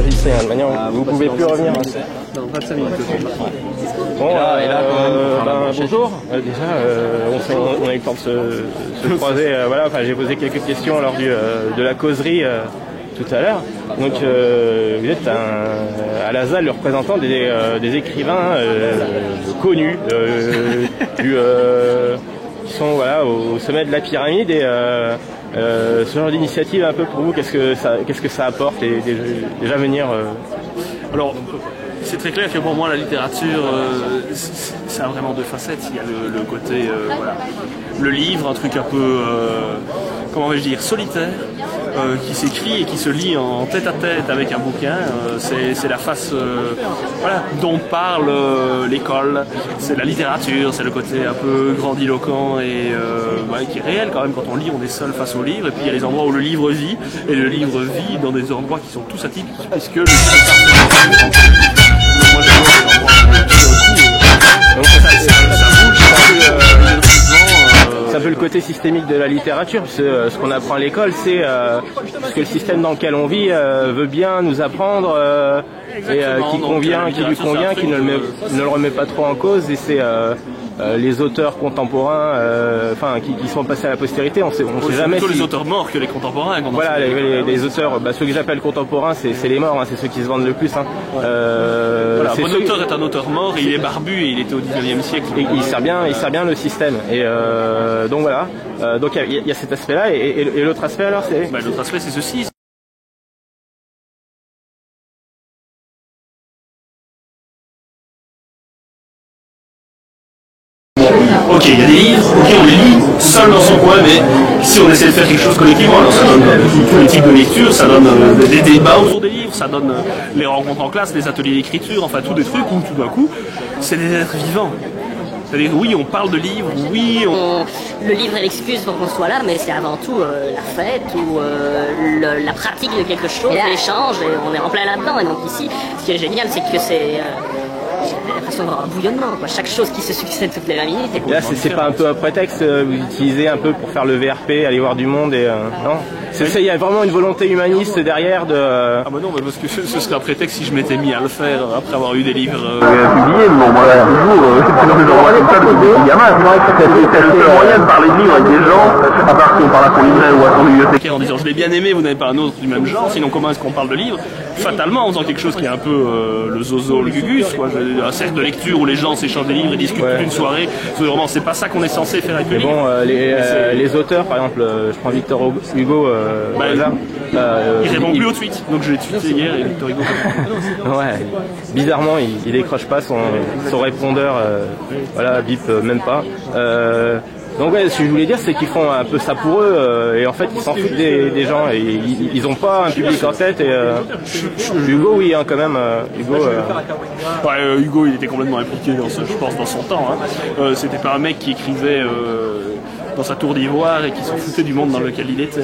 enregistré, hein, de manière vous pouvez plus revenir. Dans 25 minutes. Bon, bonjour. Déjà, on a eu le temps de se croiser. Voilà, enfin, j'ai posé quelques questions lors de la causerie tout à l'heure. Donc, vous êtes à la ZAL le représentant des écrivains connus, qui sont voilà, au sommet de la pyramide. Et ce genre d'initiative, un peu pour vous, qu'est-ce que ça apporte et déjà venir Alors, c'est très clair que pour moi la littérature, ça a vraiment deux facettes. Il y a le côté, voilà, le livre, un truc un peu, comment vais-je dire, solitaire, qui s'écrit et qui se lit en tête à tête avec un bouquin. C'est la face, voilà, dont parle l'école. C'est la littérature, c'est le côté un peu grandiloquent et ouais, qui est réel quand même. Quand on lit, on est seul face au livre. Et puis il y a les endroits où le livre vit, et le livre vit dans des endroits qui sont tous atypiques, puisque le c'est un peu le côté systémique de la littérature. Ce qu'on apprend à l'école, c'est ce que le système dans lequel on vit veut bien nous apprendre et qui lui convient, qui ne le remet pas trop en cause. Et c'est les auteurs contemporains, enfin qui sont passés à la postérité. On sait jamais. Plutôt les auteurs morts que les contemporains. Voilà, les auteurs, ceux que j'appelle contemporains, c'est les morts, hein, c'est ceux qui se vendent le plus. Hein. Voilà, un bon auteur est un auteur mort, et il est barbu et il était au 19e siècle. Et il sert bien le système. Et donc voilà. Donc il y a cet aspect-là. Et l'autre aspect alors, c'est. L'autre aspect, c'est ceci. Ok, il y a des livres, ok, on les lit seul dans son coin, mais si on essaie de faire quelque chose collectivement, alors ça donne tous les types de lecture, ça donne des débats autour des livres, ça donne les rencontres en classe, les ateliers d'écriture, enfin tous des trucs où tout d'un coup, c'est des êtres vivants. C'est-à-dire, oui, on parle de livres, oui, le livre est l'excuse pour qu'on soit là, mais c'est avant tout la fête ou la pratique de quelque chose, l'échange, et on est en plein là-dedans. Et donc ici, ce qui est génial, c'est que c'est... j'ai l'impression d'avoir un bouillonnement, quoi. Chaque chose qui se succède toutes les 20 minutes. Et là, c'est pas un peu un prétexte, vous utilisez un peu pour faire le VRP, aller voir du monde et non. Il y a vraiment une volonté humaniste derrière de. Ah bah non, parce que ce serait un prétexte si je m'étais mis à le faire après avoir eu des livres. Publié, bon, voilà, toujours, c'est dans des endroits comme ça, depuis gamin, c'est le seul moyen de parler de livres avec des gens, à part si on parle à son libraire ou à son bibliothécaire. En disant je l'ai bien aimé, vous n'avez pas un autre du même genre, sinon comment est-ce qu'on parle de livres? Fatalement, en faisant quelque chose qui est un peu le zozo, le gugus, quoi, un cercle de lecture où les gens s'échangent des livres et discutent toute une soirée. Vraiment, c'est pas ça qu'on est censé faire avec le livre. Bon, les auteurs, par exemple, je prends Victor Hugo, il répond plus au tweet, donc je l'ai tweeté hier et Victor Hugo. Ouais, bizarrement, il décroche pas son répondeur, voilà, bip même pas. Donc ouais, ce que je voulais dire, c'est qu'ils font un peu ça pour eux, et en fait ils s'en foutent des gens, et ils ont pas un public en tête. Et Hugo, oui, hein, quand même. Hugo, il était complètement impliqué dans je pense, dans son temps. Hein. C'était pas un mec qui écrivait dans sa tour d'ivoire et qui s'en foutait du monde dans lequel il était.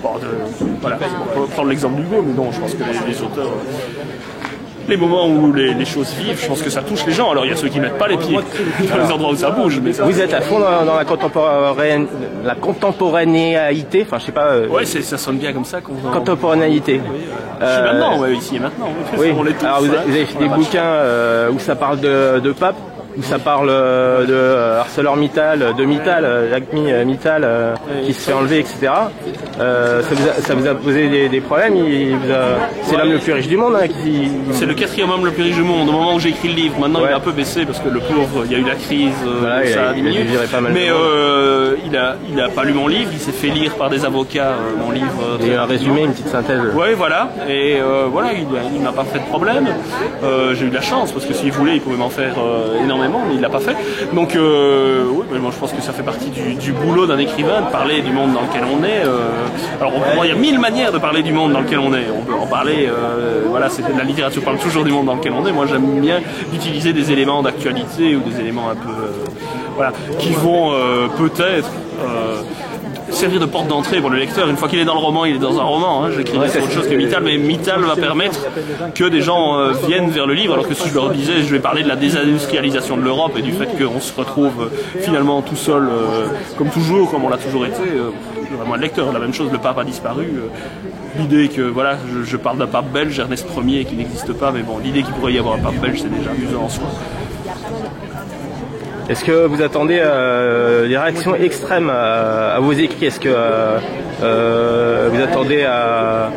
Bon, voilà, on peut prendre l'exemple d'Hugo, mais non, je pense que les auteurs. Les moments où les choses vivent, je pense que ça touche les gens. Alors il y a ceux qui mettent pas les pieds dans les endroits où ça bouge. Mais ça... Vous êtes à fond dans la contemporanéité, enfin je sais pas. Ouais, ça sonne bien comme ça. Contemporanéité. Maintenant, ouais, ici et maintenant. Oui. Alors vous avez fait des bouquins où ça parle de pape, où ça parle de ArcelorMittal, de Mittal, l'Acme Mittal qui se fait enlever, etc. Ça vous a posé des problèmes. C'est l'homme le plus riche du monde. Hein, c'est le 4e homme le plus riche du monde au moment où j'ai écrit le livre. Maintenant il a un peu baissé parce que le pauvre, il y a eu la crise, voilà, ça a diminué. Mais il a pas lu mon livre, il s'est fait lire par des avocats mon livre. Il y a un résumé, une petite synthèse. Oui, voilà. Et voilà, il m'a pas fait de problème. J'ai eu de la chance parce que s'il voulait, il pouvait m'en faire énormément. Mais il l'a pas fait. Donc, oui, mais moi je pense que ça fait partie du boulot d'un écrivain de parler du monde dans lequel on est. Alors, il y a 1000 manières de parler du monde dans lequel on est. On peut en parler. Voilà, la littérature parle toujours du monde dans lequel on est. Moi, j'aime bien utiliser des éléments d'actualité ou des éléments un peu, voilà, qui vont peut-être servir de porte d'entrée pour le lecteur. Une fois qu'il est dans le roman, il est dans un roman. Hein. J'écrirai sur autre chose que Mittal, mais Mittal va permettre que des gens viennent vers le livre, alors que si je leur disais, je vais parler de la désindustrialisation de l'Europe et du fait qu'on se retrouve finalement tout seul, comme toujours, comme on l'a toujours été, vraiment un lecteur. La même chose, le pape a disparu. L'idée que, voilà, je parle d'un pape belge, Ernest Ier, qui n'existe pas, mais bon, l'idée qu'il pourrait y avoir un pape belge, c'est déjà amusant en soi. Est-ce que vous attendez des réactions extrêmes à vos écrits? Est-ce que vous attendez à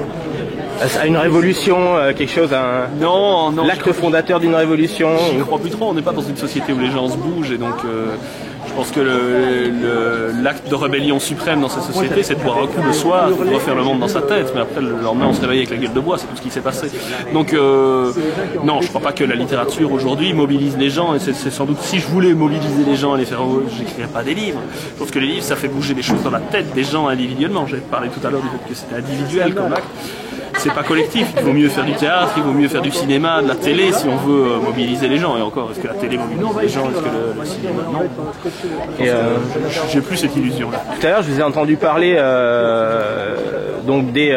une révolution, quelque chose, non, l'acte fondateur d'une révolution? Je ne crois plus trop, on n'est pas dans une société où les gens se bougent, et donc je pense que l'acte de rébellion suprême dans cette société, c'est de boire un coup le soir, de refaire le monde dans sa tête, mais après le lendemain on se réveille avec la gueule de bois, c'est tout ce qui s'est passé. Donc non, je crois pas que la littérature aujourd'hui mobilise les gens, et c'est sans doute, si je voulais mobiliser les gens et les faire, j'écrirais pas des livres. Je pense que les livres, ça fait bouger des choses dans la tête des gens individuellement. J'ai parlé tout à l'heure du fait que c'était individuel comme acte. C'est pas collectif, il vaut mieux faire du théâtre, il vaut mieux faire du cinéma, de la télé si on veut mobiliser les gens. Et encore, est-ce que la télé mobilise les gens? Est-ce que le cinéma? Non. Et j'ai plus cette illusion-là. Tout à l'heure, je vous ai entendu parler donc des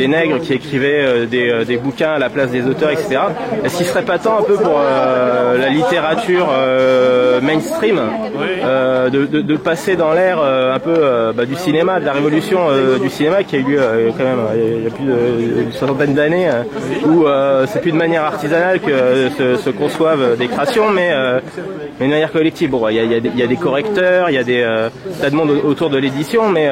nègres qui écrivaient des bouquins à la place des auteurs, etc. Est-ce qu'il serait pas temps un peu pour la littérature mainstream de passer dans l'ère un peu du cinéma, de la révolution du cinéma qui a eu lieu quand même il y a plus d'une soixantaine d'années, où c'est plus de manière artisanale que se conçoivent des créations, mais de manière collective. Bon, il y a des correcteurs, il y a des tas de monde autour de l'édition, mais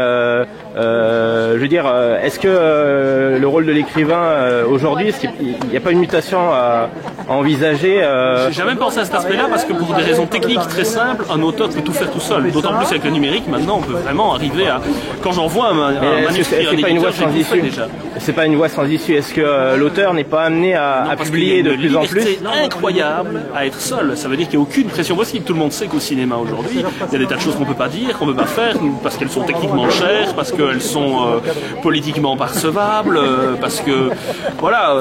je veux dire, est-ce que le rôle de l'écrivain aujourd'hui, est-ce qu'il n'y a pas une mutation à envisager? J'ai jamais pensé à cet aspect-là, parce que pour des raisons techniques très simples, un auteur peut tout faire tout seul. D'autant plus avec le numérique, maintenant on peut vraiment arriver à... Quand j'envoie un manuscrit à un éditeur, j'ai tout fait déjà. C'est pas une voie sans issue. Est-ce que l'auteur n'est pas amené à publier de plus en plus? C'est incroyable à être seul. Ça veut dire qu'il n'y a aucune pression possible. Tout le monde sait qu'au cinéma aujourd'hui, il y a des tas de choses qu'on peut pas dire, qu'on peut pas faire, parce qu'elles sont techniquement chères, parce qu'elles sont politiquement percevables, parce que voilà,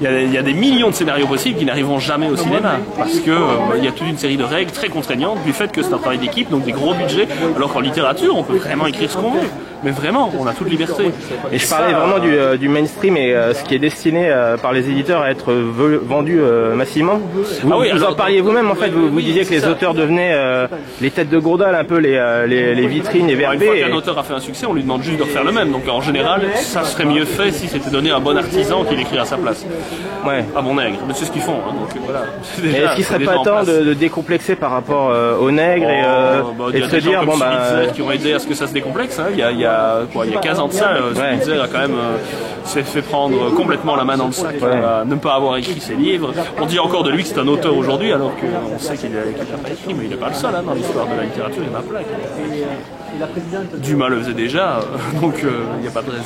il y a des millions de scénarios possibles qui n'arriveront jamais au cinéma, parce que il y a toute une série de règles très contraignantes du fait que c'est un travail d'équipe, donc des gros budgets, alors qu'en littérature, on peut vraiment écrire ce qu'on veut. Mais vraiment, on a toute liberté. Et je parlais vraiment du mainstream et ce qui est destiné par les éditeurs à être vendu massivement. Vous en parliez vous-même, en fait, vous disiez que les auteurs devenaient les têtes de gondole, un peu les vitrines, les verbés. Une fois qu'un auteur a fait un succès, on lui demande juste de refaire le même. Donc en général, ça serait mieux fait si c'était donné à un bon artisan qui l'écrit à sa place. Ouais. À mon nègre. Mais c'est ce qu'ils font. Hein, donc voilà. Est-ce qu'il serait pas temps de décomplexer par rapport aux nègres et de se dire, bon bah... qui ont aidé à ce que ça se décomplexe, hein. Il y a 15 ans de ça, Spitzer a quand même s'est fait prendre complètement la main dans le sac à ne pas avoir écrit ses livres. On dit encore de lui que c'est un auteur aujourd'hui, alors qu'on sait qu'il n'a pas écrit, mais il n'est pas le seul, hein, dans l'histoire de la littérature, il y en a plein. Dumas le faisait déjà, donc il n'y a pas de raison.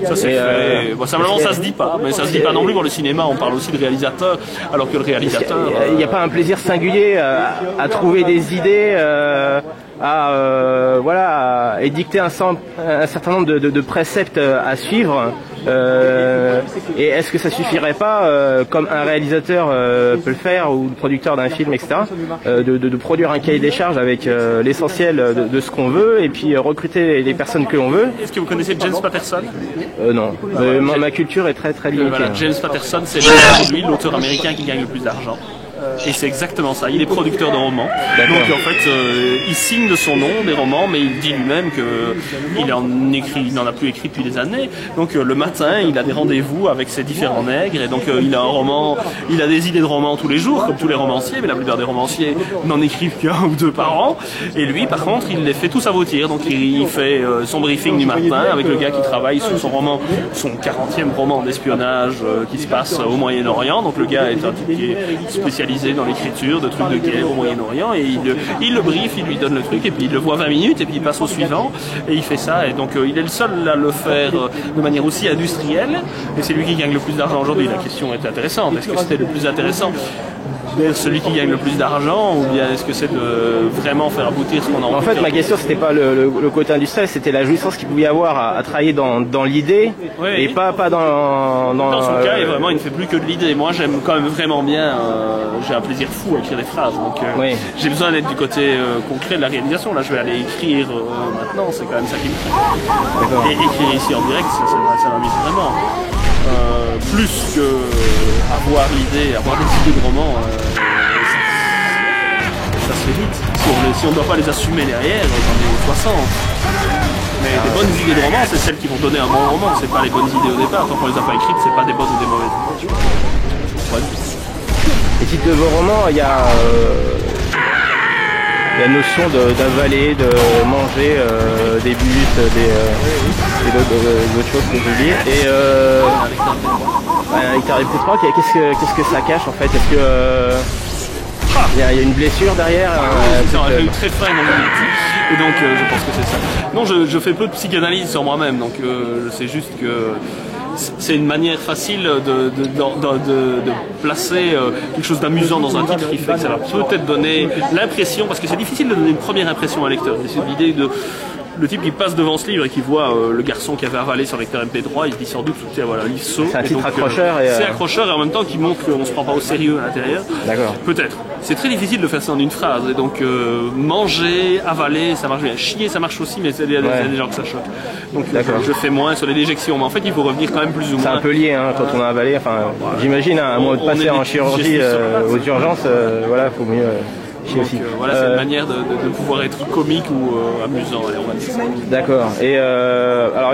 Ça c'est fait. Bon, simplement ça se dit pas, mais ça se dit pas non plus. Pour le cinéma, on parle aussi de réalisateur, alors que le réalisateur. Il n'y a pas un plaisir singulier à trouver des idées, à édicter un certain nombre de préceptes à suivre. Et est-ce que ça suffirait pas, comme un réalisateur peut le faire, ou le producteur d'un film, etc., de produire un cahier des charges avec l'essentiel de ce qu'on veut, et puis recruter les personnes que l'on veut? Est-ce que vous connaissez James Patterson? Non. Ma culture est très très limitée. Voilà, James Patterson, c'est aujourd'hui l'auauteur américain qui gagne le plus d'argent. Et c'est exactement ça. Il est producteur de romans. Donc en fait, il signe de son nom des romans, mais il dit lui-même qu'il n'en a plus écrit depuis des années. Donc le matin, il a des rendez-vous avec ses différents nègres, et donc il a un roman, il a des idées de romans tous les jours, comme tous les romanciers, mais la plupart des romanciers n'en écrivent qu'un ou deux par an. Et lui, par contre, il les fait tous aboutir. Donc il fait son briefing du matin avec le gars qui travaille sur son roman, son 40e roman d'espionnage qui se passe au Moyen-Orient. Donc le gars est un type qui est spécialisé dans l'écriture de trucs de guerre au Moyen-Orient, et il le brief, il lui donne le truc, et puis il le voit 20 minutes, et puis il passe au suivant, et il fait ça. Et donc il est le seul à le faire de manière aussi industrielle, et c'est lui qui gagne le plus d'argent aujourd'hui. La question est intéressante. Est-ce que c'était le plus intéressant d'être celui qui gagne le plus d'argent, ou bien est-ce que c'est de vraiment faire aboutir ce qu'on a envie? En fait, ma question, c'était pas le côté industriel, c'était la jouissance qu'il pouvait y avoir à travailler dans l'idée, et pas dans son cas, et vraiment, il ne fait plus que de l'idée. Moi, j'aime quand même vraiment bien, j'ai un plaisir fou à écrire des phrases, donc j'ai besoin d'être du côté concret de la réalisation. Là, je vais aller écrire maintenant, c'est quand même ça qui me plaît. Et écrire ici en direct, ça m'amuse vraiment. Plus que avoir l'idée, avoir des idées de romans, ça se fait vite. si on ne doit pas les assumer derrière, j'en ai 60. Mais des bonnes idées de roman, c'est celles qui vont donner un bon roman, c'est pas les bonnes idées au départ. Tant qu'on les a pas écrites, c'est pas des bonnes ou des mauvaises. Ouais. Et titre de vos romans, il y a la notion d'avaler, de manger des bus, et d'autres choses que j'ai oubliées. Et avec Harry Potter, qu'est-ce que ça cache en fait? Est-ce que il y a une blessure derrière? J'ai eu très faim dans le métier, et donc je pense que c'est ça. Non, je fais peu de psychanalyse sur moi-même, donc c'est juste que c'est une manière facile de placer quelque chose d'amusant dans un titre qui fait que ça va peut-être donner l'impression, parce que c'est difficile de donner une première impression à un lecteur. C'est l'idée de le type qui passe devant ce livre et qui voit le garçon qui avait avalé son lecteur MP3, il se dit sans doute, tiens voilà, livre saut. C'est un titre accrocheur. C'est accrocheur et en même temps qui montre qu'on ne se prend pas au sérieux à l'intérieur. D'accord. Peut-être. C'est très difficile de faire ça en une phrase. Et donc manger, avaler, ça marche bien. Chier, ça marche aussi, mais il y a des gens que ça choque. Donc je fais moins sur les déjections. Mais en fait, il faut revenir quand même plus ou moins. C'est un peu lié hein, quand on a avalé. Enfin, j'imagine, à moins de passer en chirurgie aux urgences, voilà, faut mieux. Donc, voilà, c'est une manière de pouvoir être comique ou amusant. Allez, on va dire ça. D'accord. Et alors,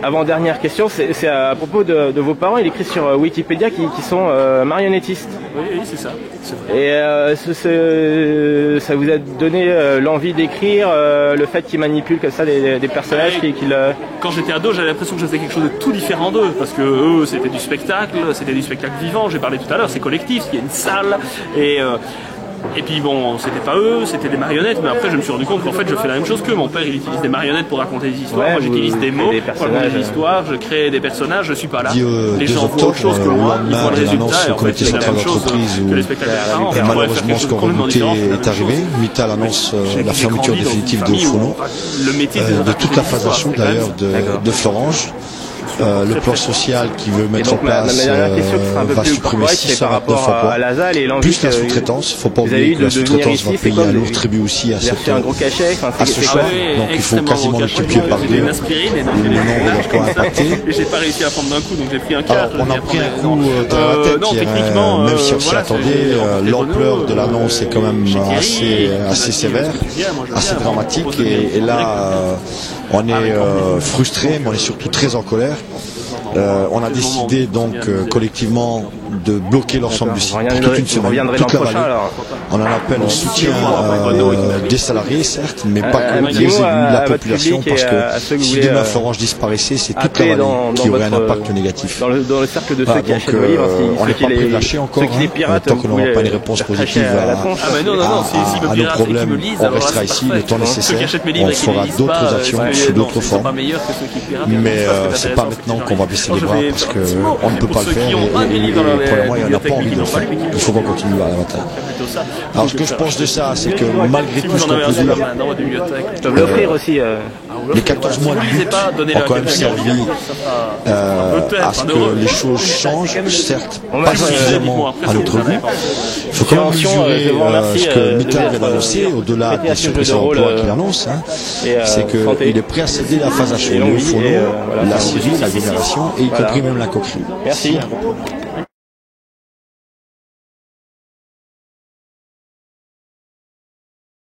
avant-dernière question, c'est à propos de vos parents. Il écrit sur Wikipédia qui sont marionnettistes. Oui, c'est ça. Et ça vous a donné l'envie d'écrire, le fait qu'ils manipulent comme ça des personnages Quand j'étais ado, j'avais l'impression que je faisais quelque chose de tout différent d'eux, parce que eux, c'était du spectacle vivant. J'ai parlé tout à l'heure, c'est collectif, il y a une salle et puis bon, c'était pas eux, c'était des marionnettes, mais après je me suis rendu compte qu'en fait je fais la même chose qu'eux. Mon père il utilise des marionnettes pour raconter des histoires, moi j'utilise des mots pour raconter des histoires, je crée des personnages, je suis pas là. Les gens voient autre chose que moi, ils voient le résultat et en fait c'est la même chose que les spectateurs. Malheureusement ce qu'on redoutait est arrivé. Mittal annonce la fermeture définitive de Foulon, de toute la phase d'achat d'ailleurs de Florange. Le plan social qui veut mettre en place va supprimer 629 emplois, plus la sous-traitance. Il ne faut pas oublier que la sous-traitance va payer un lourd tribut aussi à ce choix. Donc il faut quasiment multiplier par deux le nombre d'emplois impactés. J'ai pas réussi à prendre d'un coup, donc j'ai pris un quart. On a pris un coup dans la tête, même si on s'y attendait. L'ampleur de l'annonce est quand même assez sévère, assez dramatique. Et là, on est frustré, mais on est surtout très en colère. On a décidé donc collectivement de bloquer l'ensemble du site pour toute une semaine, toute la vallée. On en appelle au soutien des salariés, certes, mais pas que des élus, la population, parce que si demain Florange disparaissait, c'est toute la vallée qui aurait un impact négatif. Dans le cercle de ceux qui achètent le livre, on n'est pas prêt de lâcher encore, tant qu'on n'aura pas une réponse positive à nos problèmes. On restera ici le temps nécessaire, on fera d'autres actions sous d'autres formes, mais c'est pas maintenant qu'on va baisser les bras parce qu'on ne peut pas le faire et pour le moment il n'y en a pas envie de le faire. Il faut qu'on continue à la bataille. Alors ce que je pense de ça, c'est que malgré tout ce qu'on peut dire, les 14 mois de lutte ont quand même servi à ce que les choses changent, certes pas suffisamment à notre goût. Il faut quand même mesurer ce que Mittal vient d'annoncer, au-delà des suppressions d'emplois qu'il annonce, c'est qu'il est prêt à céder la phase achat, le fourneau, la scierie, la génération et y compris même la coquerie. Merci.